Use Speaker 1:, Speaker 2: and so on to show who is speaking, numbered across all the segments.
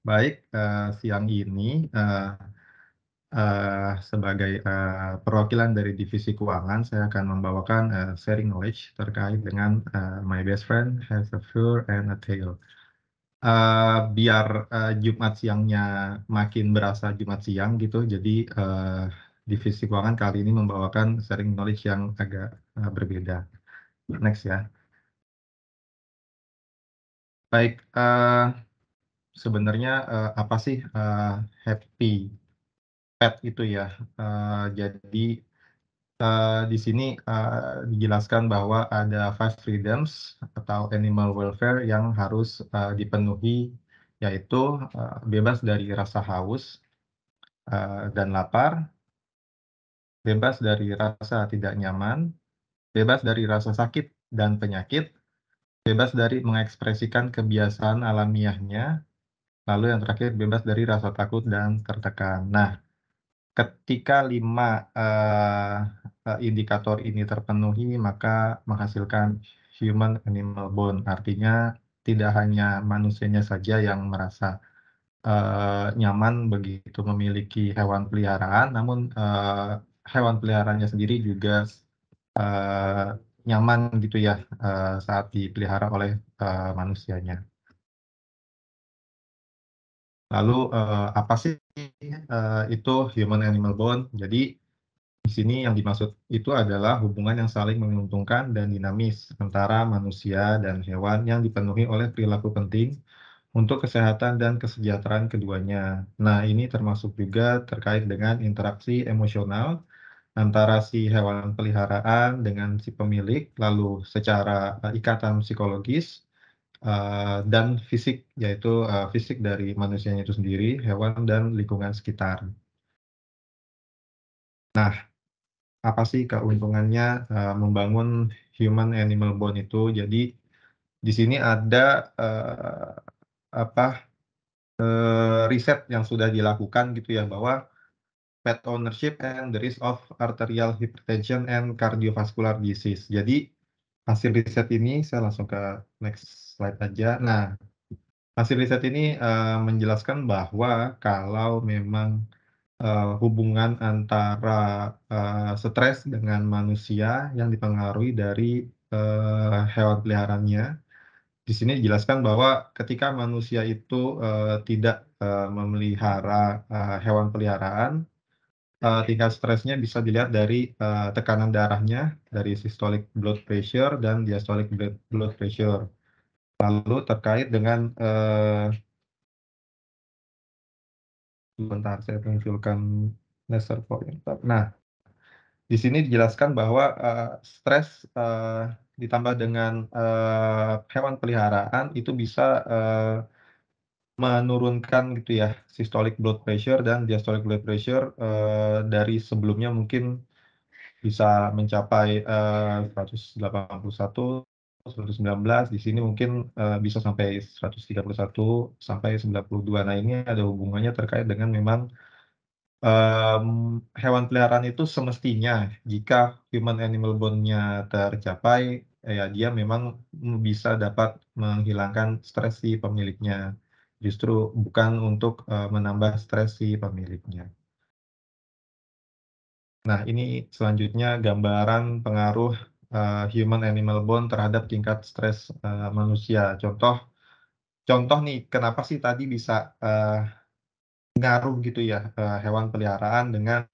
Speaker 1: Baik, siang ini, sebagai, perwakilan dari divisi keuangan, saya akan membawakan, sharing knowledge terkait dengan, My Best Friend Has a Fur and a Tail. Biar, Jumat siangnya makin berasa Jumat siang gitu, jadi, divisi keuangan kali ini membawakan sharing knowledge yang agak, berbeda. Next ya. Baik, sebenarnya, apa sih, happy pet itu ya? Jadi, di sini, dijelaskan bahwa ada 5 freedoms atau animal welfare yang harus, dipenuhi, yaitu, bebas dari rasa haus, dan lapar, bebas dari rasa tidak nyaman, bebas dari rasa sakit dan penyakit, bebas dari mengekspresikan kebiasaan alamiahnya, lalu yang terakhir bebas dari rasa takut dan tertekan. Nah, ketika 5 indikator ini terpenuhi, maka menghasilkan human animal bond. Artinya tidak hanya manusianya saja yang merasa, nyaman begitu memiliki hewan peliharaan, namun, hewan peliharaannya sendiri juga, eee, nyaman gitu ya, saat dipelihara oleh, manusianya. Lalu, apa sih, itu human animal bond? Jadi di sini yang dimaksud itu adalah hubungan yang saling menguntungkan dan dinamis antara manusia dan hewan yang dipenuhi oleh perilaku penting untuk kesehatan dan kesejahteraan keduanya. Nah, ini termasuk juga terkait dengan interaksi emosional antara si hewan peliharaan dengan si pemilik, lalu secara ikatan psikologis dan fisik, yaitu fisik dari manusianya itu sendiri, hewan, dan lingkungan sekitar. Nah, apa sih keuntungannya, membangun human animal bond itu? Jadi di sini ada, apa, riset yang sudah dilakukan gitu ya, bahwa pet ownership and the risk of arterial hypertension and cardiovascular disease. Jadi hasil riset ini saya langsung ke next slide aja. Nah, hasil riset ini, menjelaskan bahwa kalau memang, hubungan antara, stres dengan manusia yang dipengaruhi dari, hewan peliharaannya, di sini dijelaskan bahwa ketika manusia itu, tidak, memelihara, hewan peliharaan, tingkat stresnya bisa dilihat dari, tekanan darahnya, dari systolic blood pressure dan diastolic blood pressure. Lalu terkait dengan, sebentar saya munculkan laser pointer. Nah, di sini dijelaskan bahwa, stres, ditambah dengan, hewan peliharaan itu bisa, menurunkan gitu ya systolic blood pressure dan diastolic blood pressure, dari sebelumnya mungkin bisa mencapai, 181, 119, di sini mungkin, bisa sampai 131 sampai 92. Nah, ini ada hubungannya terkait dengan memang hewan peliharaan itu semestinya jika human animal bond-nya tercapai, ya dia memang, bisa dapat menghilangkan stres si pemiliknya, justru bukan untuk, menambah stres si pemiliknya. Nah, ini selanjutnya gambaran pengaruh, human animal bond terhadap tingkat stres, manusia. Contoh contoh nih, kenapa sih tadi bisa, ngaruh gitu ya, hewan peliharaan dengan,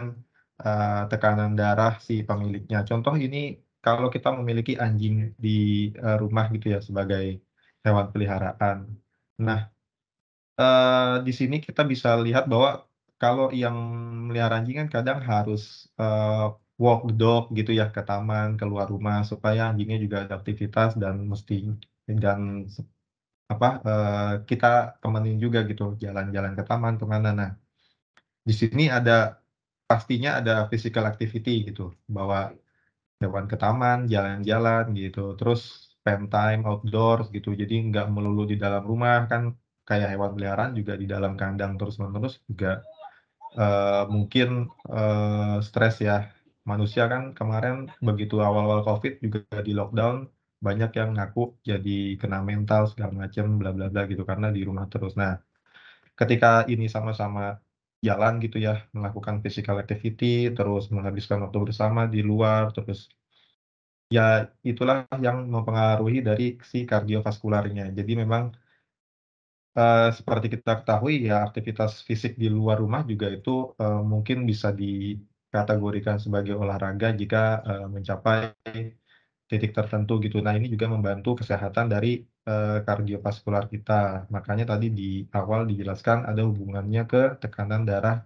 Speaker 1: tekanan darah si pemiliknya. Contoh ini kalau kita memiliki anjing di, rumah gitu ya sebagai hewan peliharaan. Nah, di sini kita bisa lihat bahwa kalau yang melihara anjing kan kadang harus, walk the dog gitu ya ke taman, keluar rumah supaya anjingnya juga ada aktivitas dan mesti dan apa, kita temenin juga gitu jalan-jalan ke taman, ke mana. Nah, di sini ada pastinya ada physical activity gitu, bawa hewan ke taman, jalan-jalan gitu, terus spend time outdoors gitu, jadi nggak melulu di dalam rumah, kan kayak hewan peliharaan juga di dalam kandang terus-menerus juga, mungkin, stres ya. Manusia kan kemarin begitu awal-awal Covid juga di lockdown, banyak yang ngaku jadi kena mental segala macam, bla bla bla gitu, karena di rumah terus. Nah, ketika ini sama-sama jalan gitu ya, melakukan physical activity, terus menghabiskan waktu bersama di luar, terus ya itulah yang mempengaruhi dari si kardiovaskularnya. Jadi memang, seperti kita ketahui ya aktivitas fisik di luar rumah juga itu, mungkin bisa dikategorikan sebagai olahraga jika, mencapai titik tertentu gitu. Nah ini juga membantu kesehatan dari, kardiovaskular kita. Makanya tadi di awal dijelaskan ada hubungannya ke tekanan darah,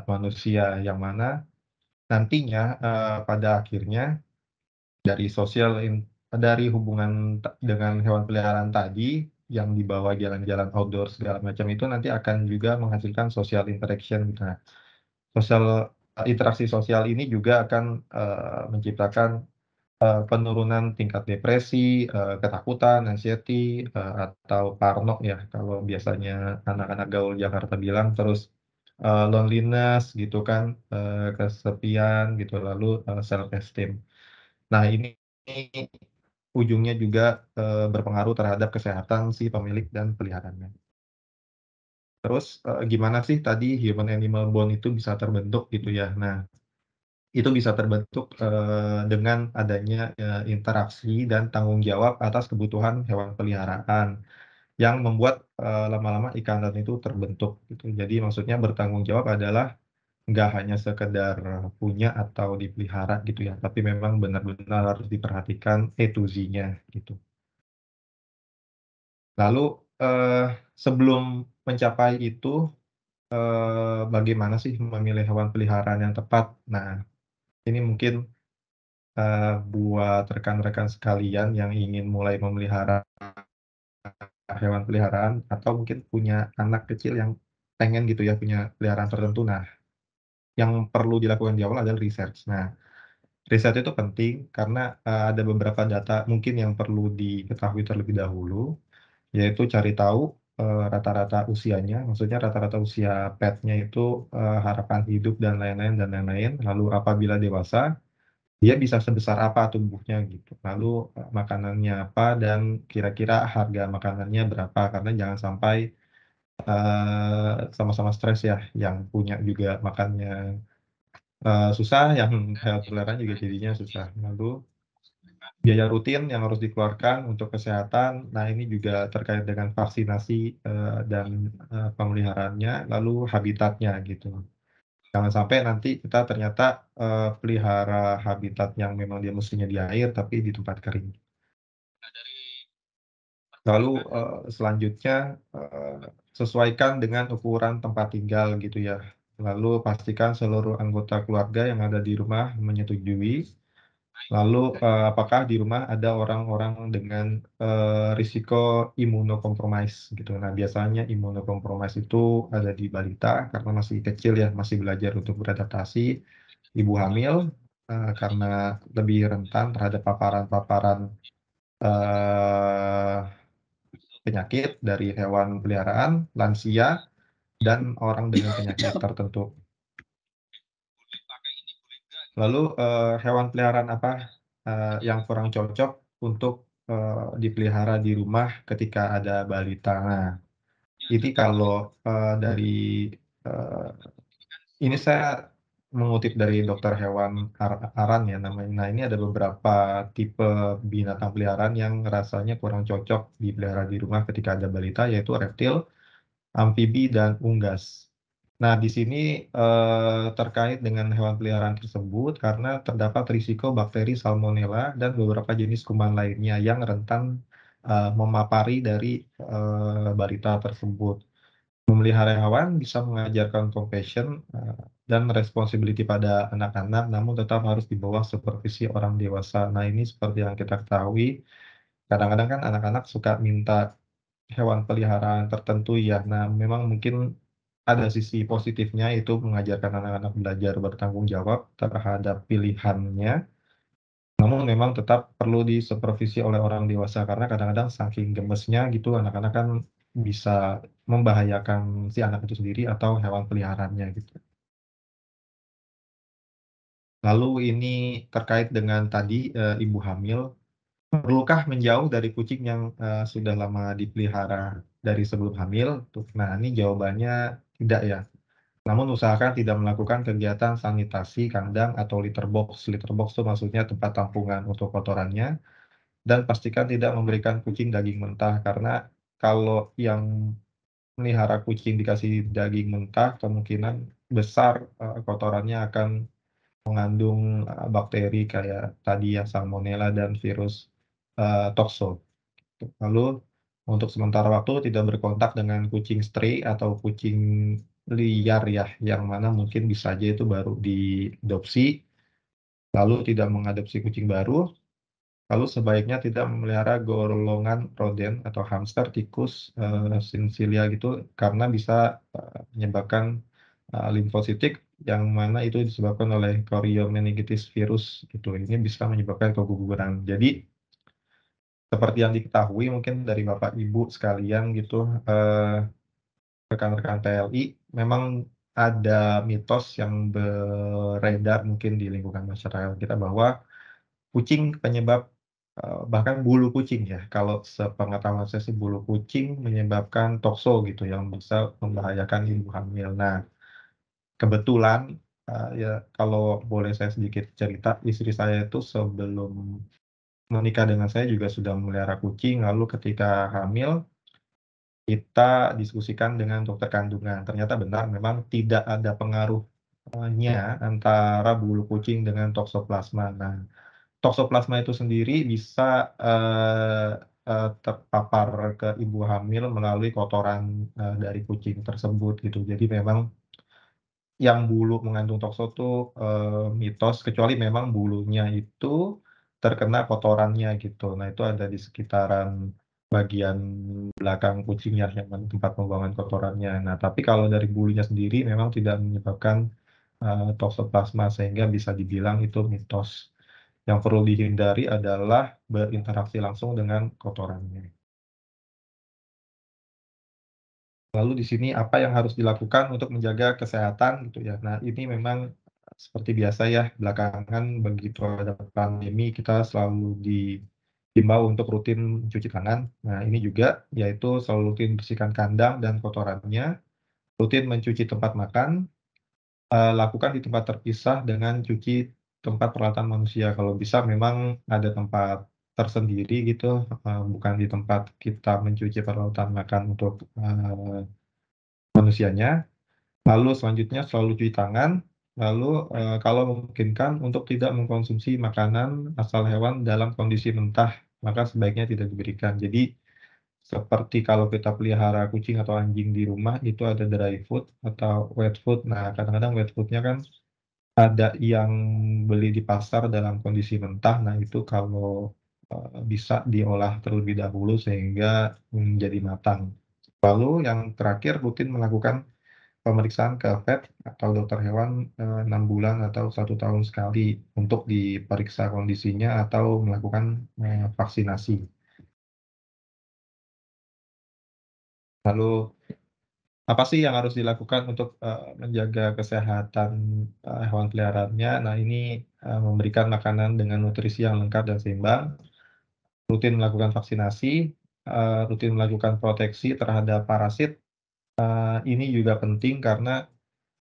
Speaker 1: manusia, yang mana nantinya, pada akhirnya dari hubungan dengan hewan peliharaan tadi, yang dibawa jalan-jalan outdoor segala macam itu nanti akan juga menghasilkan social interaction. Nah, interaksi sosial ini juga akan, menciptakan, penurunan tingkat depresi, ketakutan, anxiety, atau parno ya kalau biasanya anak-anak gaul Jakarta bilang, terus, loneliness gitu kan, kesepian gitu, lalu, self esteem. Nah ini ujungnya juga, berpengaruh terhadap kesehatan si pemilik dan peliharaannya. Terus, gimana sih tadi human animal bond itu bisa terbentuk gitu ya. Nah, itu bisa terbentuk, dengan adanya, interaksi dan tanggung jawab atas kebutuhan hewan peliharaan, yang membuat, lama-lama ikatan itu terbentuk gitu. Jadi maksudnya bertanggung jawab adalah nggak hanya sekedar punya atau dipelihara gitu ya, tapi memang benar-benar harus diperhatikan A to Z-nya gitu. Lalu, sebelum mencapai itu, bagaimana sih memilih hewan peliharaan yang tepat? Nah, ini mungkin, buat rekan-rekan sekalian yang ingin mulai memelihara hewan peliharaan atau mungkin punya anak kecil yang pengen gitu ya punya peliharaan tertentu. Nah, yang perlu dilakukan di awal adalah research. Nah, riset itu penting karena, ada beberapa data mungkin yang perlu diketahui terlebih dahulu. Yaitu cari tahu, rata-rata usianya, maksudnya rata-rata usia pet-nya itu, harapan hidup dan lain-lain. Lalu apabila dewasa, dia bisa sebesar apa tubuhnya gitu. Lalu, makanannya apa dan kira-kira harga makanannya berapa, karena jangan sampai, sama-sama stres ya, yang punya juga makannya, susah, yang hewan peliharaan juga jadinya susah. Lalu biaya rutin yang harus dikeluarkan untuk kesehatan. Nah, ini juga terkait dengan vaksinasi, dan, pemeliharaannya, lalu habitatnya gitu. Jangan sampai nanti kita ternyata, pelihara habitat yang memang dia mestinya di air, tapi di tempat kering. Lalu, selanjutnya, sesuaikan dengan ukuran tempat tinggal gitu ya. Lalu pastikan seluruh anggota keluarga yang ada di rumah menyetujui. Lalu, apakah di rumah ada orang-orang dengan, risiko imunokompromis gitu. Nah, biasanya imunokompromis itu ada di balita karena masih kecil ya, masih belajar untuk beradaptasi. Ibu hamil, karena lebih rentan terhadap paparan-paparan, eee, penyakit dari hewan peliharaan, lansia, dan orang dengan penyakit tertentu. Lalu, hewan peliharaan apa, yang kurang cocok untuk, dipelihara di rumah ketika ada balita? Nah, ini kalau, dari, eee, ini saya mengutip dari dokter hewan Aran ya namanya. Nah, ini ada beberapa tipe binatang peliharaan yang rasanya kurang cocok dipelihara di rumah ketika ada balita, yaitu reptil, amfibi, dan unggas. Nah, di sini, terkait dengan hewan peliharaan tersebut karena terdapat risiko bakteri Salmonella dan beberapa jenis kuman lainnya yang rentan, memapari dari, balita tersebut. Memelihara hewan bisa mengajarkan compassion, dan responsibility pada anak-anak, namun tetap harus di bawah supervisi orang dewasa. Nah, ini seperti yang kita ketahui, kadang-kadang kan anak-anak suka minta hewan peliharaan tertentu ya. Nah, memang mungkin ada sisi positifnya itu mengajarkan anak-anak belajar bertanggung jawab terhadap pilihannya, namun memang tetap perlu disupervisi oleh orang dewasa karena kadang-kadang saking gemesnya gitu anak-anak kan bisa membahayakan si anak itu sendiri atau hewan peliharaannya gitu. Lalu ini terkait dengan tadi, ibu hamil, perlukah menjauh dari kucing yang, sudah lama dipelihara? dari sebelum hamil? Nah, ini jawabannya tidak ya. Namun usahakan tidak melakukan kegiatan sanitasi kandang atau litter box. Litter box itu maksudnya tempat tampungan untuk kotorannya, dan pastikan tidak memberikan kucing daging mentah, karena kalau yang melihara kucing dikasih daging mentah, kemungkinan besar, kotorannya akan mengandung, bakteri kayak tadi ya, salmonella dan virus, Toxo. Lalu untuk sementara waktu tidak berkontak dengan kucing stray atau kucing liar ya, yang mana mungkin bisa aja itu baru diadopsi, lalu tidak mengadopsi kucing baru, lalu sebaiknya tidak memelihara golongan rodent atau hamster, tikus, chinchilla gitu, karena bisa, menyebabkan, limfositik yang mana itu disebabkan oleh choriomeningitis virus gitu. Ini bisa menyebabkan keguguran. Jadi seperti yang diketahui mungkin dari Bapak Ibu sekalian gitu, rekan-rekan PLI, memang ada mitos yang beredar mungkin di lingkungan masyarakat kita bahwa kucing penyebab, bahkan bulu kucing ya, kalau sepengetahuan saya sih bulu kucing menyebabkan Toxo gitu yang bisa membahayakan ibu hamil. Nah, kebetulan, ya kalau boleh saya sedikit cerita, istri saya itu sebelum menikah dengan saya juga sudah memelihara kucing, lalu ketika hamil, kita diskusikan dengan dokter kandungan. Ternyata benar memang tidak ada pengaruhnya antara bulu kucing dengan Toxoplasma. Nah, Toxoplasma itu sendiri bisa, terpapar ke ibu hamil melalui kotoran, dari kucing tersebut gitu. Jadi memang yang bulu mengandung tokso tuh, mitos, kecuali memang bulunya itu terkena kotorannya gitu. Nah, itu ada di sekitaran bagian belakang kucing ya, yang mana tempat pembuangan kotorannya. Nah, tapi kalau dari bulunya sendiri memang tidak menyebabkan, toksoplasma, sehingga bisa dibilang itu mitos. Yang perlu dihindari adalah berinteraksi langsung dengan kotorannya. Lalu di sini apa yang harus dilakukan untuk menjaga kesehatan gitu ya. Nah, ini memang seperti biasa ya, belakangan begitu ada pandemi kita selalu dihimbau untuk rutin cuci tangan. Nah, ini juga yaitu selalu rutin bersihkan kandang dan kotorannya, rutin mencuci tempat makan, lakukan di tempat terpisah dengan cuci tempat peralatan manusia. Kalau bisa memang ada tempat tersendiri gitu, bukan di tempat kita mencuci peralatan makan untuk, manusianya. Lalu selanjutnya selalu cuci tangan, lalu, kalau memungkinkan untuk tidak mengkonsumsi makanan asal hewan dalam kondisi mentah, maka sebaiknya tidak diberikan. Jadi, seperti kalau kita pelihara kucing atau anjing di rumah, itu ada dry food atau wet food. Nah, kadang-kadang wet food-nya kan ada yang beli di pasar dalam kondisi mentah. Nah, itu kalau, bisa diolah terlebih dahulu sehingga menjadi matang. Lalu yang terakhir rutin melakukan pemeriksaan ke vet atau dokter hewan, 6 bulan atau 1 tahun sekali untuk diperiksa kondisinya atau melakukan, vaksinasi. Lalu apa sih yang harus dilakukan untuk, menjaga kesehatan, hewan peliharaannya? Nah, ini, memberikan makanan dengan nutrisi yang lengkap dan seimbang, rutin melakukan vaksinasi, rutin melakukan proteksi terhadap parasit. Ini juga penting karena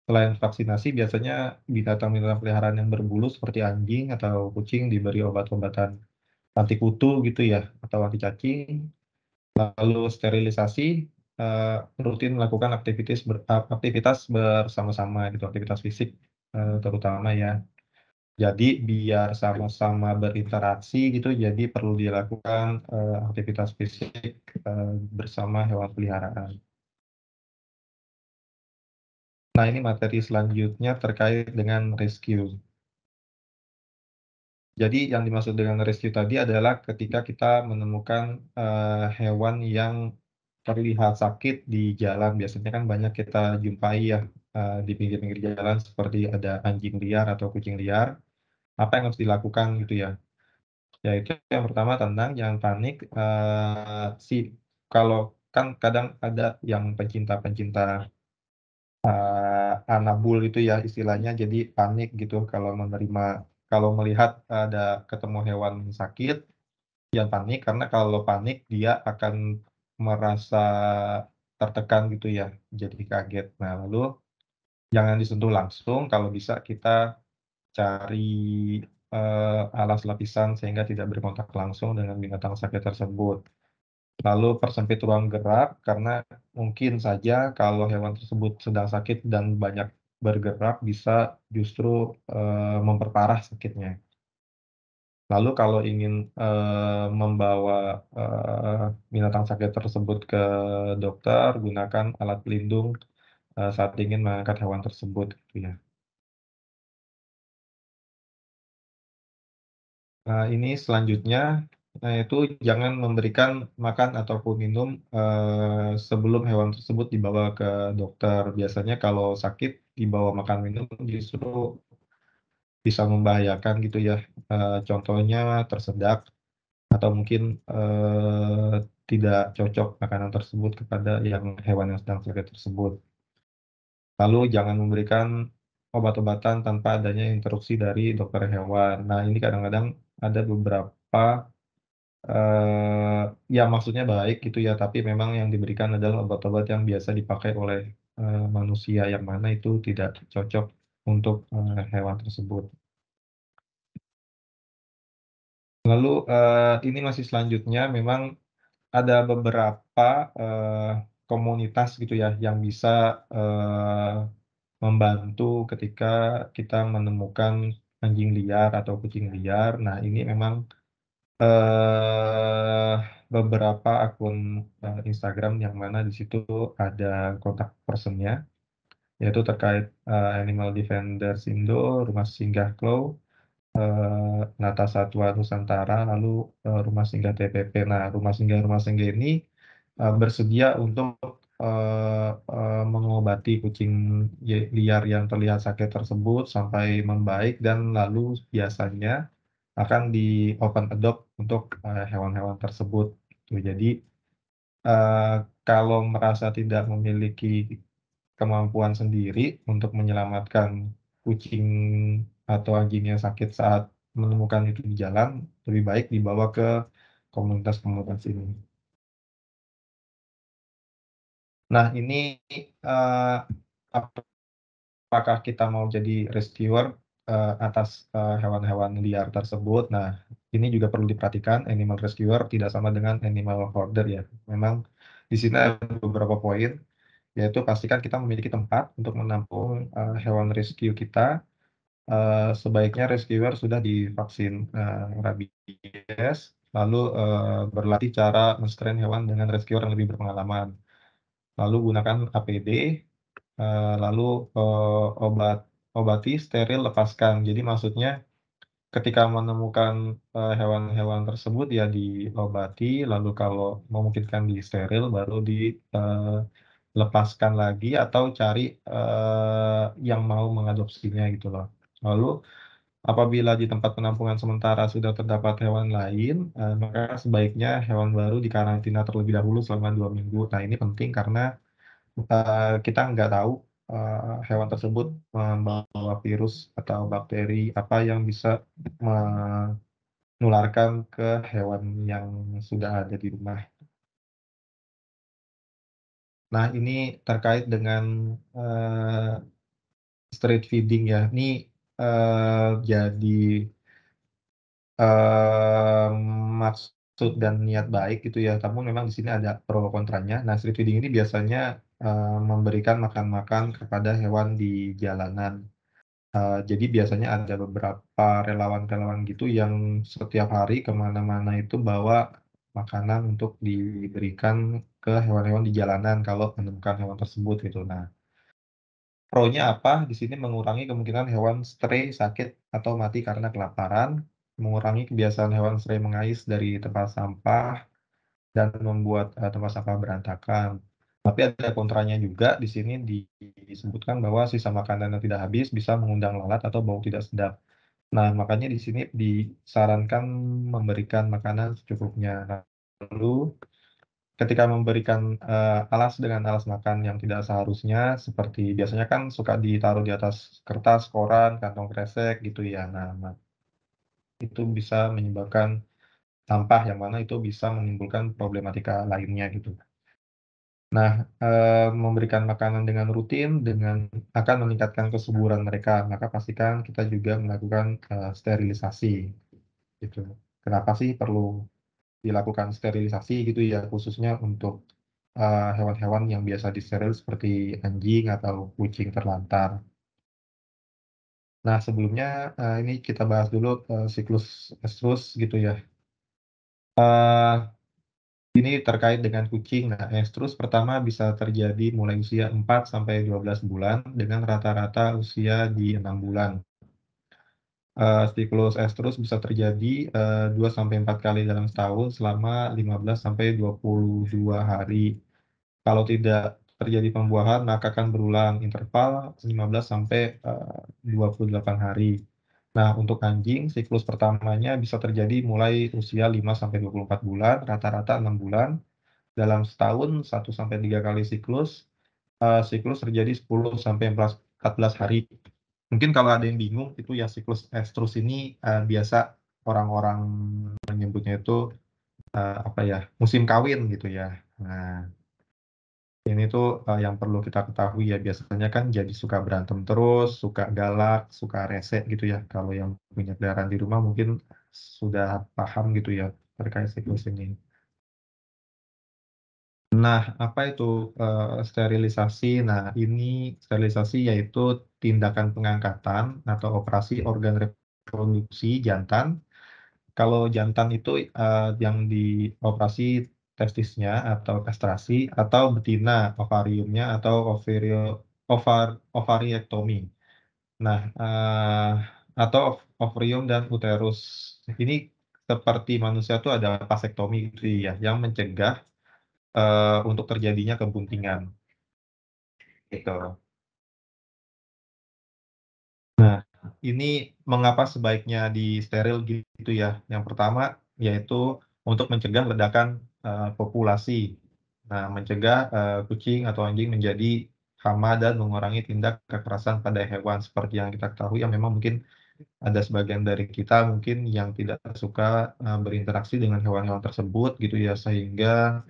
Speaker 1: selain vaksinasi, biasanya binatang-binatang peliharaan yang berbulu seperti anjing atau kucing diberi obat-obatan anti kutu gitu ya, atau anti cacing, lalu sterilisasi, rutin melakukan aktivitas bersama-sama gitu, aktivitas fisik, terutama ya. Jadi biar sama-sama berinteraksi gitu, jadi perlu dilakukan, aktivitas fisik, bersama hewan peliharaan. Nah, ini materi selanjutnya terkait dengan rescue. Jadi yang dimaksud dengan rescue tadi adalah ketika kita menemukan, hewan yang terlihat sakit di jalan, biasanya kan banyak kita jumpai ya, di pinggir-pinggir jalan seperti ada anjing liar atau kucing liar, apa yang harus dilakukan gitu ya. Yaitu yang pertama tenang, jangan panik, kalau kan kadang ada yang pencinta-pencinta, anabul itu ya istilahnya, jadi panik gitu kalau melihat ada ketemu hewan sakit. Jangan panik, karena kalau panik dia akan merasa tertekan gitu ya, jadi kaget. Nah, lalu jangan disentuh langsung, kalau bisa kita cari, alas lapisan sehingga tidak berkontak langsung dengan binatang sakit tersebut. Lalu persempit ruang gerak, karena mungkin saja kalau hewan tersebut sedang sakit dan banyak bergerak bisa justru, memperparah sakitnya. Lalu kalau ingin, membawa, binatang sakit tersebut ke dokter, gunakan alat pelindung, saat ingin mengangkat hewan tersebut, gitu ya. Nah, ini selanjutnya, itu jangan memberikan makan ataupun minum, sebelum hewan tersebut dibawa ke dokter. Biasanya kalau sakit dibawa makan minum justru bisa membahayakan gitu ya, contohnya tersedak atau mungkin, tidak cocok makanan tersebut kepada hewan yang sedang sakit tersebut. Lalu jangan memberikan obat-obatan tanpa adanya instruksi dari dokter hewan. Nah, ini kadang-kadang ada beberapa, ya maksudnya baik gitu ya, tapi memang yang diberikan adalah obat-obat yang biasa dipakai oleh, manusia, yang mana itu tidak cocok untuk, hewan tersebut. Lalu, ini masih selanjutnya memang ada beberapa, komunitas gitu ya yang bisa, membantu ketika kita menemukan anjing liar atau kucing liar. Nah, ini memang, eee, beberapa akun, Instagram yang mana di situ ada kontak person-nya, yaitu terkait, Animal Defenders Indo, Rumah Singgah Klau, Nata Satwa Nusantara, lalu, Rumah Singgah TPP. Nah, rumah singgah ini, bersedia untuk, mengobati kucing liar yang terlihat sakit tersebut sampai membaik dan lalu biasanya akan di-open adopt untuk, hewan-hewan tersebut, gitu. Jadi, kalau merasa tidak memiliki kemampuan sendiri untuk menyelamatkan kucing atau anjing yang sakit saat menemukan itu di jalan, lebih baik dibawa ke komunitas-komunitas ini. Nah, ini, apakah kita mau jadi rescuer, atas, hewan-hewan liar tersebut. Nah, ini juga perlu diperhatikan, animal rescuer tidak sama dengan animal hoarder ya. Memang di sini ada beberapa poin, yaitu pastikan kita memiliki tempat untuk menampung, hewan rescue kita. Sebaiknya rescuer sudah divaksin, rabies, lalu, berlatih cara menstrain hewan dengan rescuer yang lebih berpengalaman. Lalu gunakan APD, lalu, obati, steril, lepaskan. Jadi maksudnya ketika menemukan, hewan-hewan tersebut ya diobati, lalu kalau memungkinkan disteril baru lepaskan lagi atau cari, yang mau mengadopsinya gitu loh. Lalu apabila di tempat penampungan sementara sudah terdapat hewan lain, maka sebaiknya hewan baru dikarantina terlebih dahulu selama 2 minggu. Nah, ini penting karena, kita nggak tahu, hewan tersebut membawa virus atau bakteri apa yang bisa menularkan ke hewan yang sudah ada di rumah. Nah, ini terkait dengan, eee, street feeding ya. Ini, jadi maksud dan niat baik gitu ya, namun memang di sini ada pro kontranya. Nah, street feeding ini biasanya, memberikan makan-makan kepada hewan di jalanan. Jadi biasanya ada beberapa relawan-relawan gitu yang setiap hari ke mana-mana itu bawa makanan untuk diberikan ke hewan-hewan di jalanan kalau menemukan hewan tersebut gitu. Nah, pro-nya apa? Di sini mengurangi kemungkinan hewan stray sakit atau mati karena kelaparan, mengurangi kebiasaan hewan stray mengais dari tempat sampah, dan membuat, tempat sampah berantakan. Tapi ada kontranya juga di sini disebutkan bahwa sisa makanan yang tidak habis bisa mengundang lalat atau bau tidak sedap. Nah, makanya di sini disarankan memberikan makanan secukupnya. Nah, lalu ketika memberikan, alas dengan alas makan yang tidak seharusnya, seperti biasanya kan suka ditaruh di atas kertas, koran, kantong kresek gitu ya. Nah, itu bisa menyebabkan sampah yang mana itu bisa menimbulkan problematika lainnya gitu. Nah, memberikan makanan dengan rutin akan meningkatkan kesuburan mereka, maka pastikan kita juga melakukan, sterilisasi gitu. Kenapa sih perlu dilakukan sterilisasi gitu ya, khususnya untuk, hewan-hewan yang biasa disteril seperti anjing atau kucing terlantar. Nah, sebelumnya, ini kita bahas dulu, siklus estrus gitu ya. Eee, ini terkait dengan kucing. Nah, estrus pertama bisa terjadi mulai usia 4 sampai 12 bulan dengan rata-rata usia di 6 bulan. Siklus estrus bisa terjadi, 2 sampai 4 kali dalam setahun selama 15 sampai 22 hari. Kalau tidak terjadi pembuahan, maka akan berulang interval 15 sampai, 28 hari. Nah, untuk anjing, siklus pertamanya bisa terjadi mulai usia 5 sampai 24 bulan, rata-rata 6 bulan. Dalam setahun 1 sampai 3 kali siklus terjadi 10 sampai 14 hari. Mungkin kalau ada yang bingung, itu ya siklus estrus ini, biasa orang-orang menyebutnya itu, apa ya, musim kawin gitu ya. Nah, ini tuh, yang perlu kita ketahui ya, biasanya kan jadi suka berantem terus, suka galak, suka rese gitu ya. Kalau yang punya peliharaan di rumah mungkin sudah paham gitu ya terkait siklus ini. Nah, apa itu, sterilisasi? Nah, ini sterilisasi yaitu tindakan pengangkatan atau operasi organ reproduksi jantan. Kalau jantan itu, yang dioperasi testisnya atau kastrasi, atau betina, ovariumnya atau ovariektomi. Nah, atau ovarium dan uterus. Ini seperti manusia tuh ada vasektomi gitu ya, yang mencegah, untuk terjadinya kebuntingan, gitu. Nah, ini mengapa sebaiknya disteril gitu ya. Yang pertama, yaitu untuk mencegah ledakan, populasi. Nah, mencegah, kucing atau anjing menjadi hama dan mengurangi tindak kekerasan pada hewan. Seperti yang kita ketahui ya memang mungkin ada sebagian dari kita mungkin yang tidak suka, berinteraksi dengan hewan-hewan tersebut gitu ya, sehingga,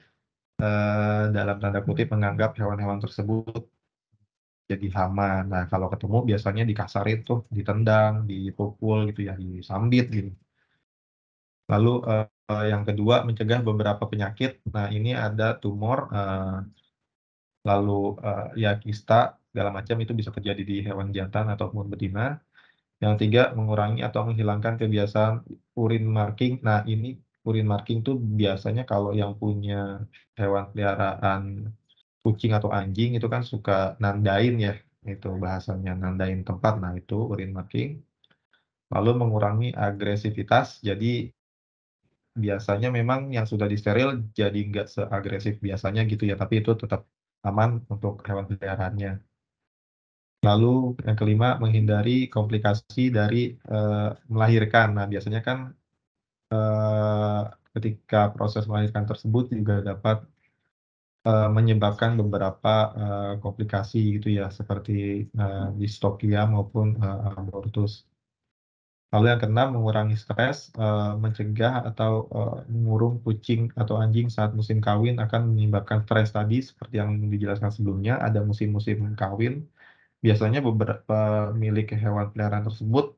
Speaker 1: dalam tanda kutip menganggap hewan-hewan tersebut jadi hama. Nah, kalau ketemu biasanya dikasarin tuh, ditendang, dipukul gitu ya, disambit gitu. Lalu, yang kedua mencegah beberapa penyakit. Nah, ini ada tumor, lalu, ya kista segala macam itu bisa terjadi di hewan jantan ataupun betina. Yang tiga mengurangi atau menghilangkan kebiasaan urin marking. Nah, ini urin marking tuh biasanya kalau yang punya hewan peliharaan kucing atau anjing itu kan suka nandain ya, itu bahasanya, nandain tempat. Nah, itu urin marking. Lalu mengurangi agresivitas, jadi biasanya memang yang sudah disteril jadi nggak seagresif biasanya gitu ya, tapi itu tetap aman untuk hewan peliharaannya. Lalu yang kelima, menghindari komplikasi dari, melahirkan. Nah, biasanya kan, eee, ketika proses melahirkan tersebut juga dapat, menyebabkan beberapa, komplikasi gitu ya, seperti, distokia maupun, abortus. Lalu yang keenam, mengurangi stres, mencegah atau, mengurung kucing atau anjing saat musim kawin akan menyebabkan stres tadi seperti yang dijelaskan sebelumnya, ada musim-musim kawin. Biasanya beberapa milik hewan peliharaan tersebut,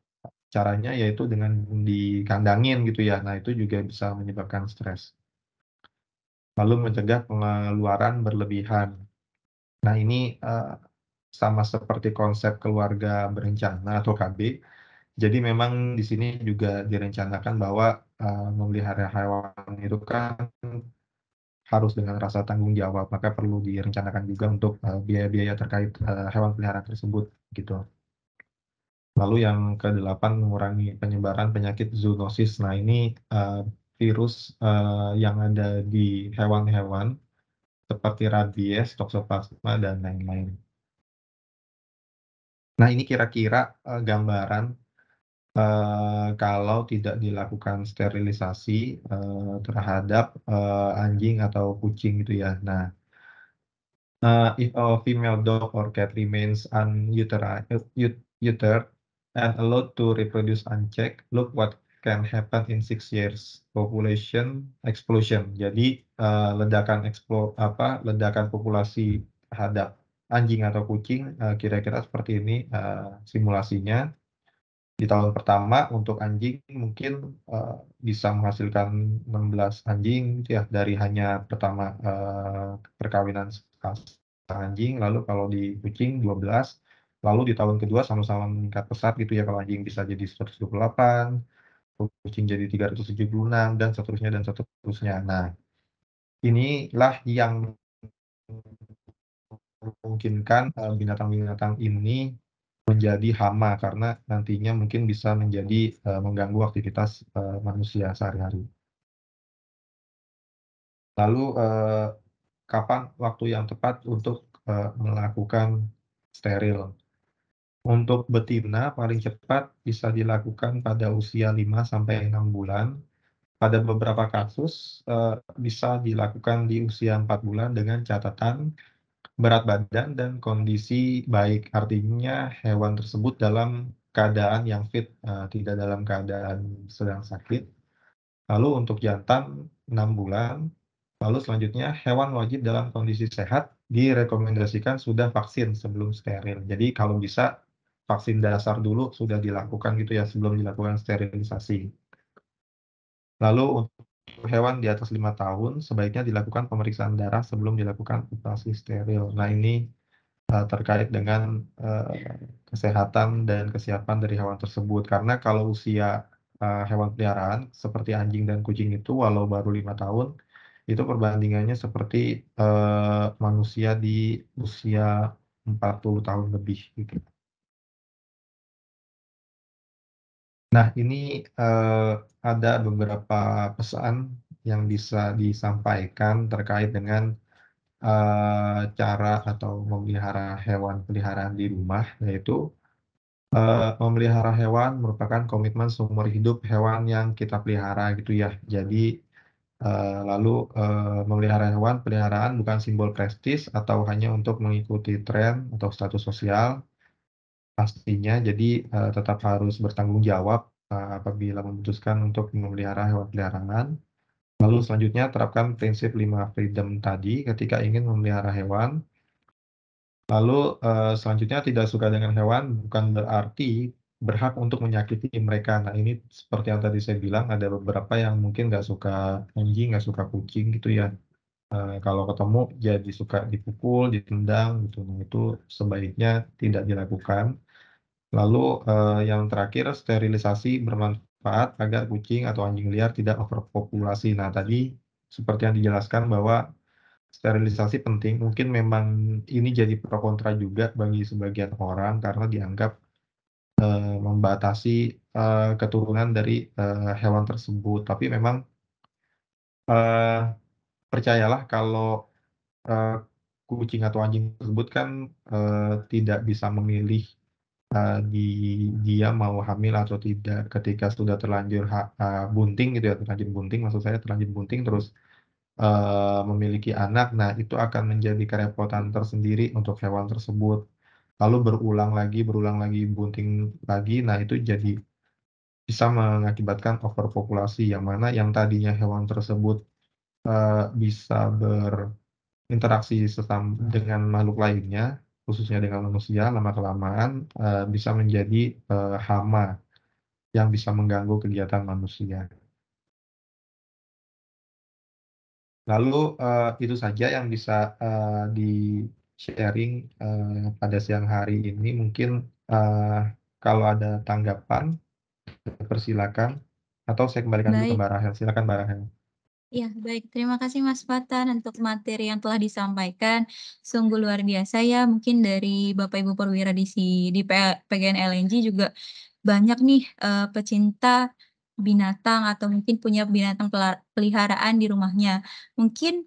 Speaker 1: caranya yaitu dengan dikandangin gitu ya. Nah, itu juga bisa menyebabkan stres. Lalu mencegah pengeluaran berlebihan. Nah, ini, sama seperti konsep keluarga berencana atau KB. Jadi memang di sini juga direncanakan bahwa, memelihara hewan itu kan harus dengan rasa tanggung jawab, maka perlu direncanakan juga untuk, biaya-biaya terkait, hewan peliharaan tersebut, gitu. Lalu yang kedelapan, mengurangi penyebaran penyakit zoonosis. Nah, ini, virus, yang ada di hewan-hewan seperti rabies, toksoplasma, dan lain-lain. Nah, ini kira-kira, gambaran, kalau tidak dilakukan sterilisasi, terhadap, anjing atau kucing gitu ya. Nah, if a female dog or cat remains neutered and allowed to reproduce unchecked, look what can happen in 6 years, population explosion. Jadi, ledakan populasi terhadap anjing atau kucing, kira-kira seperti ini, simulasinya. Di tahun pertama untuk anjing mungkin, bisa menghasilkan 16 anjing gitu ya, dari hanya pertama, perkawinan anjing, lalu kalau di kucing 12, lalu di tahun kedua sama-sama meningkat pesat gitu ya, kalau anjing bisa jadi 128, kucing jadi 376, dan seterusnya. Nah, inilah yang memungkinkan, binatang-binatang ini menjadi hama karena nantinya mungkin bisa menjadi, mengganggu aktivitas, manusia sehari-hari. Lalu, kapan waktu yang tepat untuk, melakukan steril? Untuk betina paling cepat bisa dilakukan pada usia 5 sampai 6 bulan. Pada beberapa kasus, bisa dilakukan di usia 4 bulan dengan catatan berat badan dan kondisi baik, artinya hewan tersebut dalam keadaan yang fit, tidak dalam keadaan sedang sakit. Lalu untuk jantan 6 bulan, lalu selanjutnya hewan wajib dalam kondisi sehat direkomendasikan sudah vaksin sebelum steril. Jadi kalau bisa vaksin dasar dulu sudah dilakukan gitu ya sebelum dilakukan sterilisasi. Lalu untuk hewan di atas 5 tahun sebaiknya dilakukan pemeriksaan darah sebelum dilakukan operasi steril. Nah ini terkait dengan, kesehatan dan kesiapan dari hewan tersebut. Karena kalau usia, hewan peliharaan seperti anjing dan kucing itu walau baru 5 tahun, itu perbandingannya seperti, manusia di usia 40 tahun lebih gitu. Nah ini, ada beberapa pesan yang bisa disampaikan terkait dengan, cara atau memelihara hewan peliharaan di rumah, yaitu memelihara hewan merupakan komitmen seumur hidup hewan yang kita pelihara gitu ya. Jadi, memelihara hewan peliharaan bukan simbol prestis atau hanya untuk mengikuti tren atau status sosial, pastinya jadi, tetap harus bertanggung jawab, apabila memutuskan untuk memelihara hewan peliharaan. Lalu selanjutnya terapkan prinsip 5 freedom tadi ketika ingin memelihara hewan. Lalu, selanjutnya tidak suka dengan hewan bukan berarti berhak untuk menyakiti mereka. Nah, ini seperti yang tadi saya bilang ada beberapa yang mungkin nggak suka anjing, nggak suka kucing gitu ya, kalau ketemu jadi suka dipukul, ditendang gitu. Nah, itu sebaiknya tidak dilakukan. Lalu, yang terakhir sterilisasi bermanfaat agar kucing atau anjing liar tidak overpopulasi. Nah, tadi seperti yang dijelaskan bahwa sterilisasi penting, mungkin memang ini jadi pro kontra juga bagi sebagian orang karena dianggap, membatasi, keturunan dari, hewan tersebut. Tapi memang, eee, percayalah kalau, eee, kucing atau anjing tersebut kan, tidak bisa memilih, dia mau hamil atau tidak. Ketika sudah terlanjur bunting gitu ya, terlanjur bunting maksud saya terlanjur bunting terus memiliki anak, nah itu akan menjadi kerepotan tersendiri untuk hewan tersebut. Lalu berulang lagi, bunting lagi, nah itu jadi bisa mengakibatkan overpopulasi, yang mana yang tadinya hewan tersebut, bisa berinteraksi dengan makhluk lainnya, khususnya dengan manusia, lama-kelamaan, bisa menjadi, hama yang bisa mengganggu kegiatan manusia. Lalu, itu saja yang bisa, di-sharing, pada siang hari ini. Mungkin, kalau ada tanggapan, persilakan, atau saya kembalikan dulu ke
Speaker 2: Baik,
Speaker 1: Mbak Rahel. Silakan Mbak Rahel.
Speaker 2: iya baik. Terima kasih Mas Fatan untuk materi yang telah disampaikan. Sungguh luar biasa ya, mungkin dari Bapak Ibu perwira di PGN LNG juga banyak nih, pecinta binatang atau mungkin punya binatang peliharaan di rumahnya. Mungkin,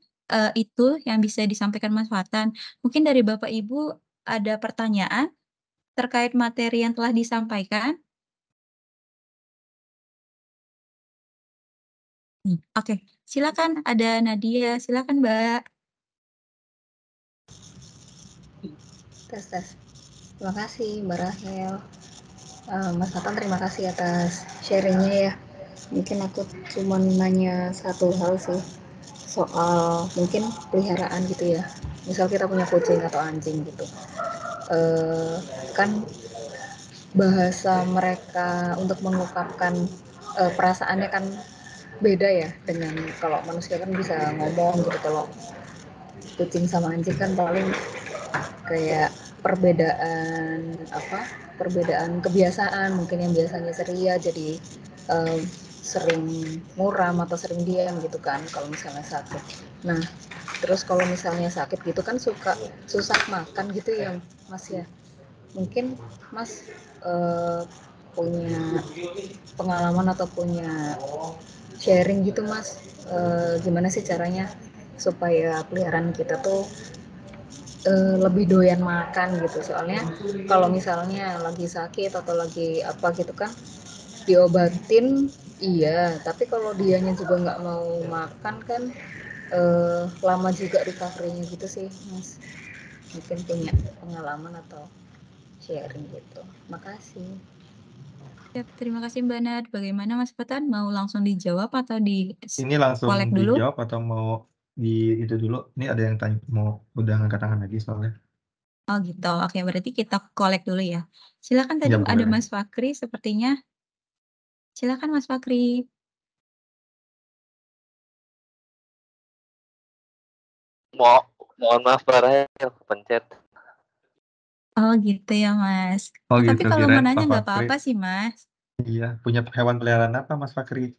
Speaker 2: itu yang bisa disampaikan Mas Fatan. Mungkin dari Bapak Ibu ada pertanyaan terkait materi yang telah disampaikan? Oke, silakan ada Nadia, silakan Mbak.
Speaker 3: Tes tes. Terima kasih Mbak Rahel. Mas Nathan terima kasih atas sharingnya ya. Mungkin aku cuma nanya satu hal sih, soal mungkin peliharaan gitu ya. Misal kita punya kucing atau anjing gitu. Kan bahasa mereka untuk mengungkapkan perasaannya kan beda ya dengan kalau manusia kan bisa ngomong gitu. Kalau kucing sama anjing kan paling kayak perbedaan kebiasaan, mungkin yang biasanya ceria jadi sering muram atau sering diam gitu kan kalau misalnya sakit. Nah terus kalau misalnya sakit gitu kan suka susah makan gitu ya Mas ya. Mungkin Mas punya pengalaman atau punya sharing gitu Mas, gimana sih caranya supaya peliharaan kita tuh lebih doyan makan gitu. Soalnya kalau misalnya lagi sakit atau lagi apa gitu kan diobatin iya, tapi kalau dianya juga nggak mau makan kan lama juga recovery-nya gitu sih Mas. Mungkin punya pengalaman atau sharing gitu. Makasih.
Speaker 2: Siap, terima kasih Mbak Nat. Bagaimana Mas Patan? Mau langsung dijawab atau
Speaker 1: Ini langsung
Speaker 2: kolek dulu?
Speaker 1: dijawab atau mau di itu dulu? Ini ada yang tanya, mau udah ngangkat tangan lagi soalnya.
Speaker 2: Oh gitu. Oke, berarti kita kolek dulu ya. Silakan tadi
Speaker 1: Ya
Speaker 2: ada
Speaker 1: boleh.
Speaker 2: Mas Fakri sepertinya. Silakan Mas Fakri.
Speaker 4: Mohon maaf Pak Rahel, kepencet.
Speaker 2: Oh gitu ya Mas.
Speaker 1: Oh
Speaker 2: Tapi
Speaker 1: gitu,
Speaker 2: kalau mau
Speaker 1: kirain
Speaker 2: nanya
Speaker 1: Pak
Speaker 2: nggak
Speaker 1: Fakri.
Speaker 2: apa-apa sih Mas.
Speaker 1: Iya, punya hewan peliharaan apa Mas Fakri?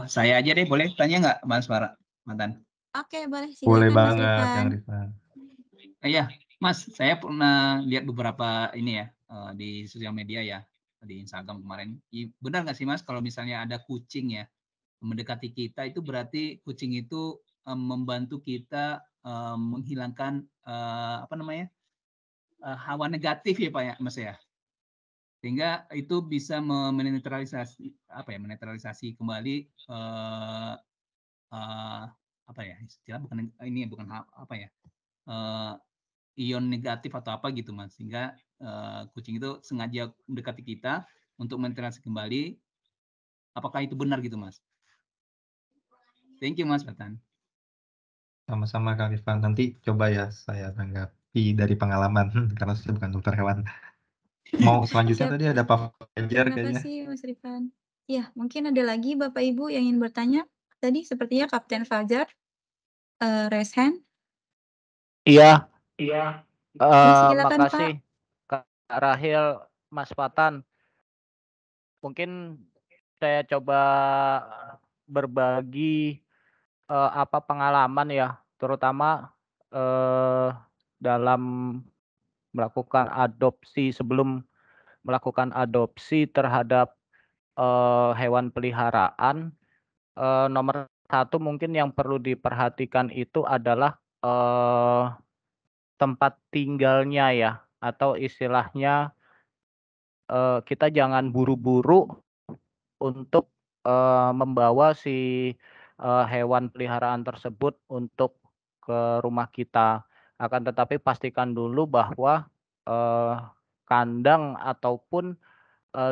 Speaker 5: Saya aja deh, boleh tanya nggak Mas Mantan?
Speaker 2: Oke, boleh
Speaker 1: Boleh
Speaker 2: silakan Mas
Speaker 1: banget,
Speaker 2: Rifan.
Speaker 1: Kang Rifan.
Speaker 5: Iya, Mas, saya pernah lihat beberapa ini ya di sosial media ya, di Instagram kemarin. Benar nggak sih Mas, kalau misalnya ada kucing ya mendekati kita, itu berarti kucing itu membantu kita menghilangkan apa namanya hawa negatif ya Pak ya, Mas ya, sehingga itu bisa menetralisasi kembali apa ya istilah, bukan apa ya, ion negatif atau apa gitu Mas, sehingga kucing itu sengaja mendekati kita untuk menetralisasi kembali. Apakah itu benar gitu Mas? Thank you Mas Batan.
Speaker 1: Sama-sama Kang Rifan. Nanti coba ya saya tanggapi dari pengalaman karena saya bukan dokter hewan. Mau selanjutnya
Speaker 2: Siap.
Speaker 1: tadi ada Pak Fajar
Speaker 2: Terima
Speaker 1: kayaknya.
Speaker 2: kasih Mas Rifan. Ya, mungkin ada lagi Bapak Ibu yang ingin bertanya. Tadi sepertinya Kapten Fajar raise hand.
Speaker 4: Iya,
Speaker 2: Ya, silakan Pak.
Speaker 4: makasih Kak Rahel, Mas Patan. Mungkin saya coba berbagi apa pengalaman ya, terutama dalam melakukan adopsi, sebelum melakukan adopsi terhadap hewan peliharaan. Nomor satu mungkin yang perlu diperhatikan itu adalah tempat tinggalnya ya, atau istilahnya kita jangan buru-buru untuk membawa si hewan peliharaan tersebut untuk ke rumah kita. Akan tetapi pastikan dulu bahwa kandang ataupun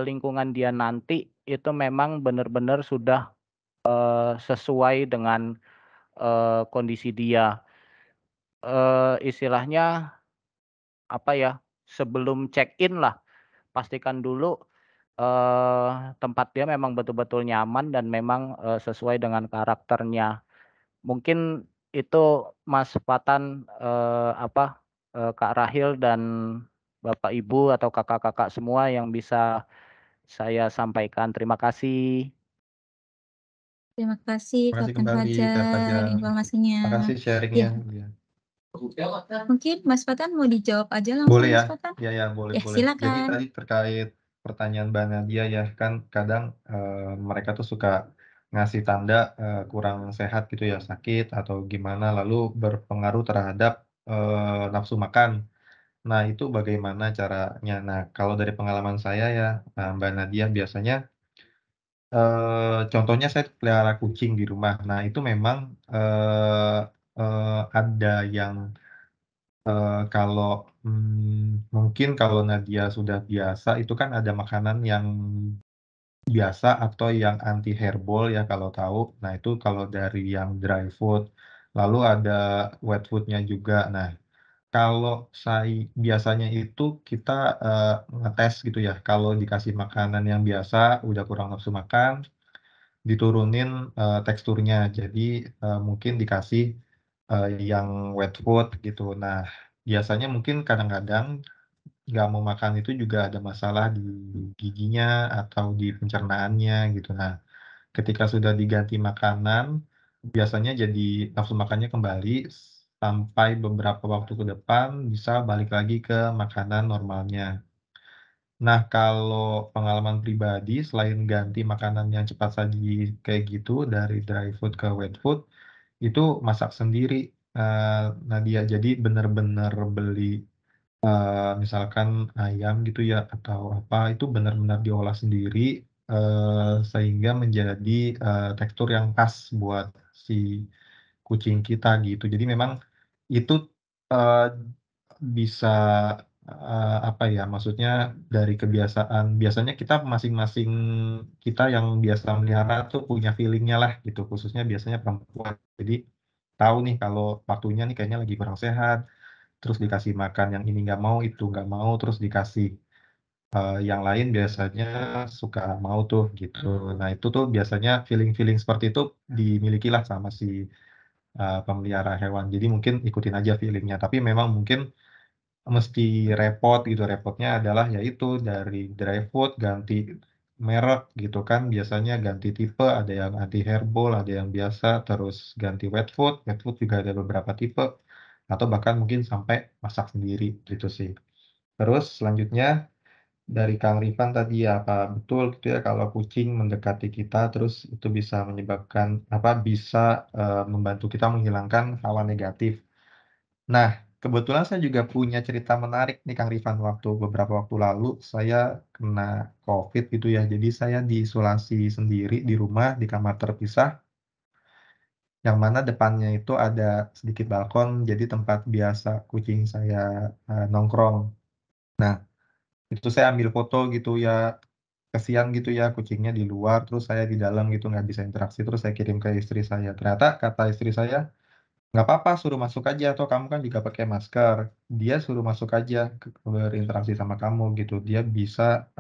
Speaker 4: lingkungan dia nanti itu memang benar-benar sudah sesuai dengan kondisi dia. Istilahnya apa ya, sebelum check-in lah, pastikan dulu tempat dia memang betul-betul nyaman dan memang sesuai dengan karakternya. Mungkin itu Mas Patan, Kak Rahil dan Bapak Ibu atau kakak-kakak semua yang bisa saya sampaikan. Terima kasih.
Speaker 2: Terima kasih
Speaker 1: Terima kasih
Speaker 2: Kapten
Speaker 1: kembali Kak
Speaker 2: Fajar
Speaker 1: Fajar.
Speaker 2: informasinya.
Speaker 1: Terima kasih sharingnya.
Speaker 2: Ya,
Speaker 1: Ya.
Speaker 2: mungkin Mas Patan mau dijawab aja langsung
Speaker 1: Boleh ya?
Speaker 2: Mas Patan.
Speaker 1: Ya boleh
Speaker 2: Ya,
Speaker 1: boleh. Jadi
Speaker 2: silakan.
Speaker 1: tadi terkait pertanyaan Mbak Nadia ya, kan kadang mereka tuh suka ngasih tanda kurang sehat gitu ya, sakit atau gimana, lalu berpengaruh terhadap nafsu makan. Nah, itu bagaimana caranya? Nah, kalau dari pengalaman saya ya, Mbak Nadia, biasanya contohnya saya pelihara kucing di rumah. Nah, itu memang ada yang Kalau, mungkin kalau Nadia sudah biasa itu kan ada makanan yang biasa atau yang anti herbal ya kalau tahu. Nah itu kalau dari yang dry food, lalu ada wet food-nya juga. Nah kalau biasanya itu kita, ngetes gitu ya, kalau dikasih makanan yang biasa udah kurang nafsu makan, diturunin, teksturnya. Jadi, mungkin dikasih, yang wet food gitu. Nah, biasanya mungkin kadang-kadang nggak mau makan itu juga ada masalah di giginya atau di pencernaannya gitu. Nah, ketika sudah diganti makanan, biasanya jadi nafsu makannya kembali sampai beberapa waktu ke depan bisa balik lagi ke makanan normalnya. Nah, kalau pengalaman pribadi selain ganti makanan yang cepat saji kayak gitu dari dry food ke wet food, itu masak sendiri, Nadia. Jadi bener-bener beli, misalkan ayam gitu ya atau apa, itu benar-benar diolah sendiri, sehingga menjadi, tekstur yang pas buat si kucing kita gitu. Jadi memang itu, eee, bisa, apa ya, maksudnya dari kebiasaan biasanya kita masing-masing kita yang biasa melihara tuh punya feeling-nya lah gitu, khususnya biasanya perempuan. Jadi tahu nih kalau waktunya nih kayaknya lagi kurang sehat, terus dikasih makan yang ini nggak mau, itu nggak mau, terus dikasih, yang lain biasanya suka mau tuh gitu. Nah itu tuh biasanya feeling-feeling seperti itu dimilikilah sama si pemelihara hewan. Jadi mungkin ikutin aja feeling-nya, tapi memang mungkin mesti repot gitu, repotnya adalah ya itu dari dry food ganti merek gitu kan, biasanya ganti tipe, ada yang anti herbal, ada yang biasa, terus ganti wet food juga ada beberapa tipe, atau bahkan mungkin sampai masak sendiri gitu sih. Terus selanjutnya dari Kang Rifan tadi ya, apa betul gitu ya kalau kucing mendekati kita terus itu bisa menyebabkan apa, bisa, membantu kita menghilangkan hawa negatif. Nah, kebetulan saya juga punya cerita menarik nih Kang Rifan, beberapa waktu lalu saya kena Covid gitu ya. Jadi saya diisolasi sendiri di rumah, di kamar terpisah, yang mana depannya itu ada sedikit balkon, jadi tempat biasa kucing saya, nongkrong. Nah, itu saya ambil foto gitu ya, kasihan gitu ya kucingnya di luar, terus saya di dalam gitu nggak bisa interaksi, terus saya kirim ke istri saya. Ternyata kata istri saya, "Nggak apa-apa, suruh masuk aja, toh kamu kan juga pakai masker. Dia suruh masuk aja berinteraksi sama kamu," gitu. "Dia bisa,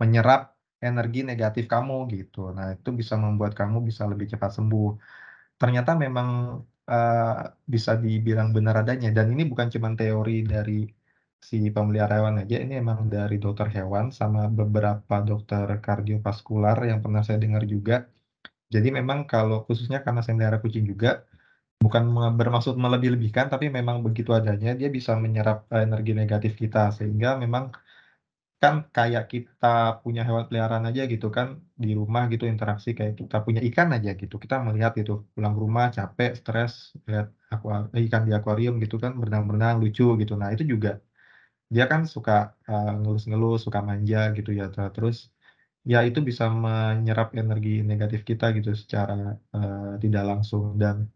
Speaker 1: menyerap energi negatif kamu," gitu. Nah, itu bisa membuat kamu bisa lebih cepat sembuh. Ternyata memang, bisa dibilang benar adanya dan ini bukan cuman teori dari si pemelihara hewan aja, ini emang dari dokter hewan sama beberapa dokter kardiovaskular yang pernah saya dengar juga. Jadi memang kalau khususnya karena saya melihara kucing juga, bukan bermaksud melebih-lebihkan, tapi memang begitu adanya, dia bisa menyerap, energi negatif kita. Sehingga memang kan kayak kita punya hewan peliharaan aja gitu kan, di rumah gitu interaksi kayak kita punya ikan aja gitu, kita melihat gitu, pulang ke rumah capek, stres, lihat ikan di akuarium gitu kan, berenang-berenang, lucu gitu. Nah itu juga, dia kan suka, ngelus-ngelus, suka manja gitu ya, terus, ya itu bisa menyerap energi negatif kita gitu secara, tidak langsung dan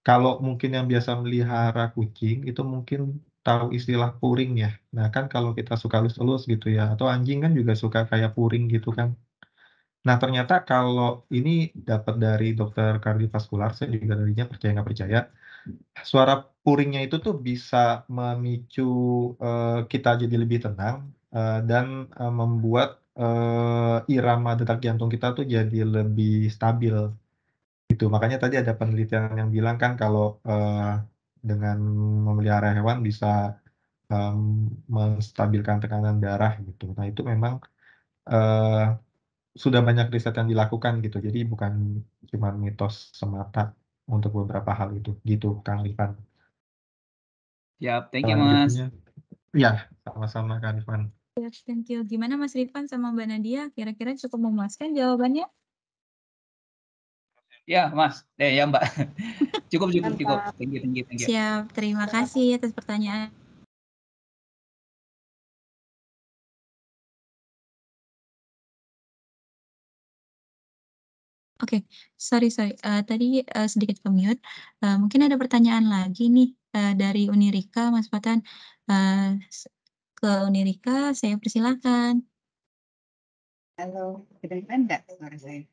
Speaker 1: kalau mungkin yang biasa melihara kucing, itu mungkin tahu istilah puring ya. Nah kan kalau kita suka elus-elus gitu ya, atau anjing kan juga suka kayak puring gitu kan. Nah ternyata kalau ini dapat dari dokter kardiovaskular, saya juga tadinya percaya nggak percaya, suara puringnya itu tuh bisa memicu, kita jadi lebih tenang, dan, membuat, irama detak jantung kita tuh jadi lebih stabil. Gitu, makanya tadi ada penelitian yang bilang kan kalau, dengan memelihara hewan bisa, menstabilkan tekanan darah gitu. Nah itu memang, eee, sudah banyak riset yang dilakukan gitu, jadi bukan cuman mitos semata untuk beberapa hal itu, gitu Kang Rifan.
Speaker 5: Siap, thank you Mas.
Speaker 1: Selanjutnya iya, sama-sama Kang Rifan.
Speaker 2: Yes, thank you. Gimana Mas Rifan sama Mbak Nadia, kira-kira cukup memuaskan jawabannya?
Speaker 5: Ya Mas, ya Mbak. Cukup cukup cukup.
Speaker 3: Mantap.
Speaker 5: Thank you thank you thank you.
Speaker 2: Siap, terima kasih atas pertanyaan. Oke, sorry, tadi, sedikit ke-mute, mungkin ada pertanyaan lagi nih dari Unirika, Mas Fatan. Ke Unirika, saya persilahkan.
Speaker 6: Halo, kedengeran nggak suara saya?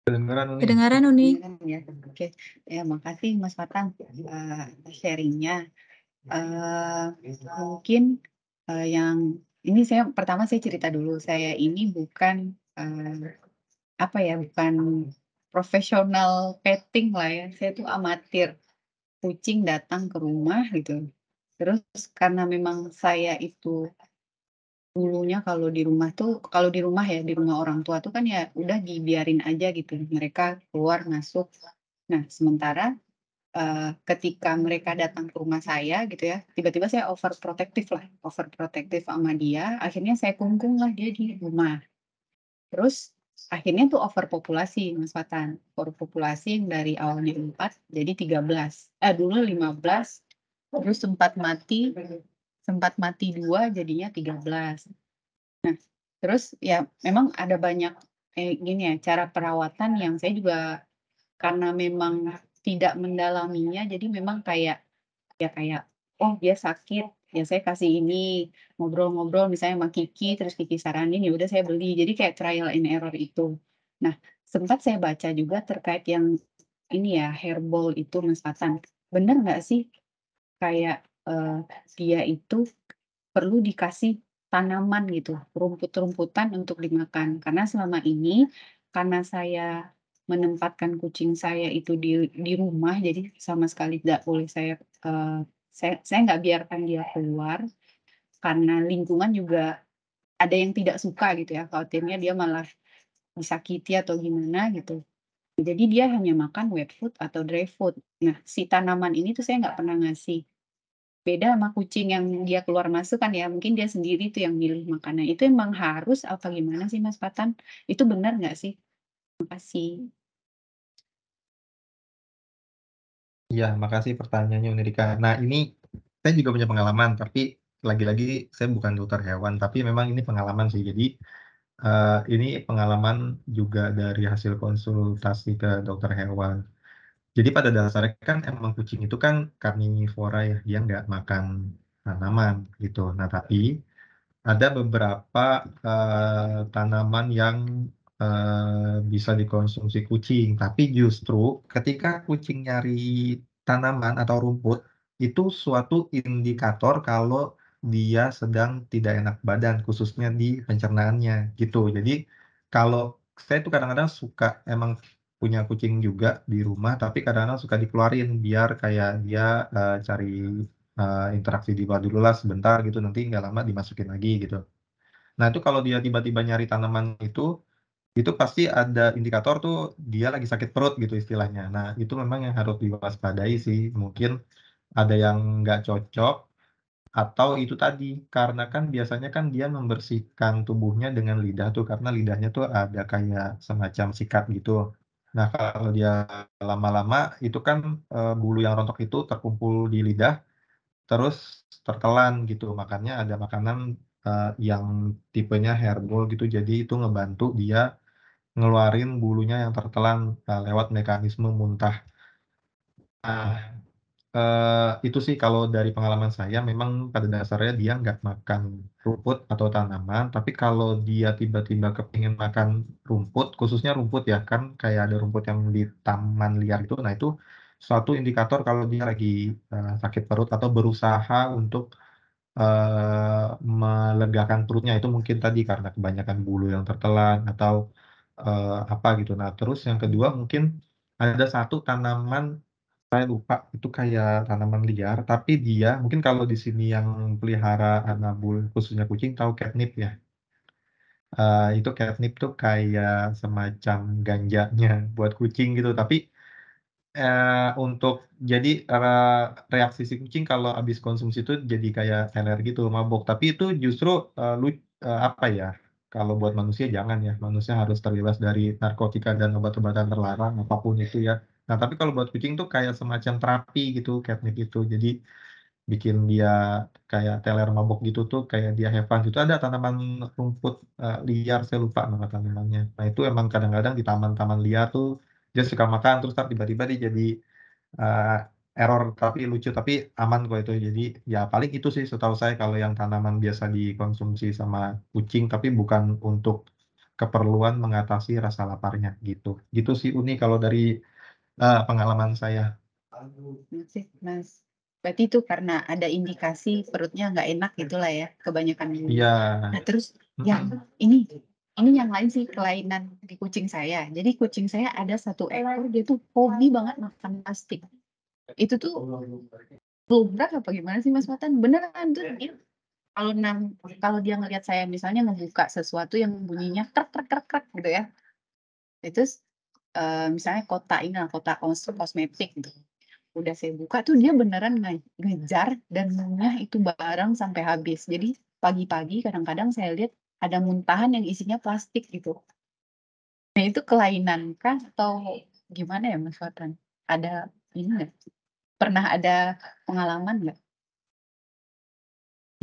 Speaker 1: Kedengeran Uni.
Speaker 2: Kedengaran, Uni.
Speaker 6: Kedengeran ya, oke. Ya, makasih Mas Fatan sharingnya. Mungkin yang ini pertama saya cerita dulu, saya ini bukan bukan profesional petting lah ya, saya tuh amatir. Kucing datang ke rumah gitu. Terus karena memang saya itu dulunya kalau di rumah ya, di rumah orang tua tuh kan ya udah dibiarin aja gitu, mereka keluar masuk. Nah, sementara ketika mereka datang ke rumah saya gitu ya, tiba-tiba saya overprotective sama dia, akhirnya saya kungkung lah dia di rumah. Terus akhirnya tuh overpopulasi, Mas Fatan. Overpopulasi yang dari awalnya 4 jadi 13. Dulu 15, terus sempat mati 2 jadinya 13. Nah, terus ya memang ada banyak gini ya, cara perawatan yang saya juga karena memang tidak mendalaminya, jadi memang kayak oh dia sakit, ya saya kasih ini, ngobrol-ngobrol misalnya sama Kiki, terus Kiki saranin, ya udah saya beli. Jadi kayak trial and error itu. Nah, sempat saya baca juga terkait yang ini ya, hairball itu Mas Fatan. Bener nggak sih kayak dia itu perlu dikasih tanaman gitu, rumput-rumputan untuk dimakan. Karena selama ini, karena saya menempatkan kucing saya itu di rumah, jadi sama sekali tidak boleh saya nggak biarkan dia keluar, karena lingkungan juga ada yang tidak suka gitu ya, khawatirnya dia malah disakiti atau gimana gitu. Jadi dia hanya makan wet food atau dry food. Nah, si tanaman ini tuh saya nggak pernah ngasih. Beda sama kucing yang dia keluar masuk kan ya, mungkin dia sendiri tuh yang milih makanan. Itu emang harus apa gimana sih Mas Fatan? Itu benar nggak sih? Makasih.
Speaker 1: Iya, makasih pertanyaannya Unirika. Nah, ini saya juga punya pengalaman, tapi lagi-lagi saya bukan dokter hewan, tapi memang ini pengalaman sih. Jadi, ini pengalaman juga dari hasil konsultasi ke dokter hewan. Jadi pada dasarnya kan emang kucing itu kan karnivora ya, dia nggak makan tanaman gitu. Nah, tapi ada beberapa tanaman yang bisa dikonsumsi kucing, tapi justru ketika kucing nyari tanaman atau rumput, itu suatu indikator kalau dia sedang tidak enak badan, khususnya di pencernaannya gitu. Jadi kalau saya tuh kadang-kadang suka emang punya kucing juga di rumah, tapi kadang-kadang suka dikeluarin biar kayak dia cari interaksi di luar dulu lah sebentar gitu, nanti nggak lama dimasukin lagi gitu. Nah, itu kalau dia tiba-tiba nyari tanaman itu pasti ada indikator tuh dia lagi sakit perut gitu istilahnya. Nah, itu memang yang harus diwaspadai sih. Mungkin ada yang nggak cocok atau itu tadi, karena kan biasanya kan dia membersihkan tubuhnya dengan lidah tuh, karena lidahnya tuh ada kayak semacam sikat gitu. Nah, kalau dia lama-lama itu kan bulu yang rontok itu terkumpul di lidah, terus tertelan gitu. Makanya ada makanan yang tipenya hairball gitu, jadi itu ngebantu dia ngeluarin bulunya yang tertelan lewat mekanisme muntah. Nah, itu sih kalau dari pengalaman saya memang pada dasarnya dia nggak makan rumput atau tanaman, tapi kalau dia tiba-tiba kepingin makan rumput, khususnya rumput ya, kan kayak ada rumput yang di taman liar itu, nah itu suatu indikator kalau dia lagi sakit perut atau berusaha untuk melegakan perutnya. Itu mungkin tadi karena kebanyakan bulu yang tertelan atau apa gitu. Nah, terus yang kedua mungkin ada satu tanaman, saya lupa itu kayak tanaman liar, tapi dia mungkin kalau di sini yang pelihara anabul khususnya kucing tahu catnip ya. Itu catnip tuh kayak semacam ganjanya buat kucing gitu, tapi untuk jadi reaksi si kucing kalau habis konsumsi itu jadi kayak teler gitu, mabok. Tapi itu justru apa ya? Kalau buat manusia jangan ya. Manusia harus terbebas dari narkotika dan obat-obatan terlarang apapun itu ya. Nah, tapi kalau buat kucing tuh kayak semacam terapi gitu, catnip itu. Jadi bikin dia kayak teler mabok gitu tuh, kayak dia have fun gitu. Ada tanaman rumput liar, saya lupa nama tanamannya. Nah, itu emang kadang-kadang di taman-taman liar tuh dia suka makan terus tiba-tiba dia jadi error tapi lucu, tapi aman kok itu. Jadi ya paling itu sih setahu saya kalau yang tanaman biasa dikonsumsi sama kucing, tapi bukan untuk keperluan mengatasi rasa laparnya gitu. Gitu sih Uni kalau dari pengalaman saya.
Speaker 6: Sip, Mas. Berarti itu karena ada indikasi perutnya nggak enak gitulah ya, kebanyakan minum.
Speaker 1: Iya.
Speaker 6: Nah, terus
Speaker 1: Mm-mm.
Speaker 6: yang ini yang lain sih kelainan di kucing saya. Jadi kucing saya ada satu ekor, dia tuh hobi banget makan plastik. Itu tuh lumrah apa gimana sih Mas Watan? Beneran tuh dia kalau dia ngelihat saya misalnya ngebuka sesuatu yang bunyinya krek krek krek krek gitu ya. Itu misalnya kotak kosmetik gitu. Udah saya buka tuh dia beneran ngejar dan ngunyah itu barang sampai habis. Jadi pagi-pagi kadang-kadang saya lihat ada muntahan yang isinya plastik gitu. Nah itu kelainan kah atau gimana ya Mas Watan? Ada ini nggak? Pernah ada pengalaman nggak?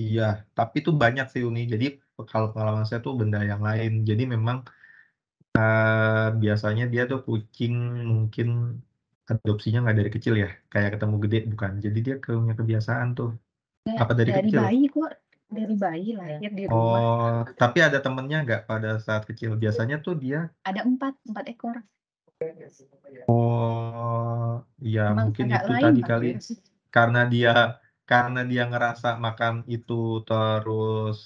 Speaker 1: Iya, tapi itu banyak sih Uni. Jadi kalau pengalaman saya tuh benda yang lain. Jadi memang biasanya dia tuh kucing mungkin adopsinya nggak dari kecil ya, kayak ketemu gede bukan. Jadi dia punya kebiasaan tuh. Apa dari
Speaker 6: Dari
Speaker 1: kecil?
Speaker 6: bayi kok, dari bayi lahir di rumah.
Speaker 1: Oh, tapi ada temennya nggak pada saat kecil? Biasanya tuh dia,
Speaker 6: Ada 4 ekor.
Speaker 1: ya
Speaker 6: Emang
Speaker 1: mungkin
Speaker 6: agak
Speaker 1: itu
Speaker 6: lain
Speaker 1: tadi
Speaker 6: lah
Speaker 1: kali.
Speaker 6: ya.
Speaker 1: Karena dia ngerasa makan itu terus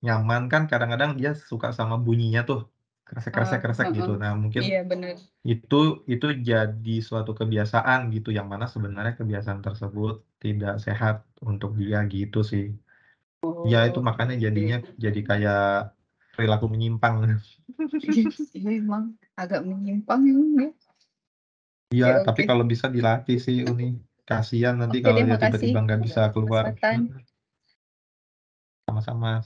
Speaker 1: nyaman kan, kadang-kadang dia suka sama bunyinya tuh, kresek-kresek gitu. Nah, mungkin
Speaker 6: Iya benar.
Speaker 1: itu jadi suatu kebiasaan gitu, yang mana sebenarnya kebiasaan tersebut tidak sehat untuk dia gitu sih. Ya itu makanya jadinya jadi kayak perilaku menyimpang.
Speaker 6: Iya emang agak menyimpang emang ya.
Speaker 1: Iya,
Speaker 6: Oke,
Speaker 1: tapi
Speaker 6: oke.
Speaker 1: kalau bisa dilatih sih Uni. Kasihan nanti
Speaker 6: Oke
Speaker 1: kalau
Speaker 6: deh,
Speaker 1: dia
Speaker 6: makasih
Speaker 1: tiba-tiba nggak bisa
Speaker 6: Mas
Speaker 1: keluar.
Speaker 6: Watan.
Speaker 1: Sama-sama.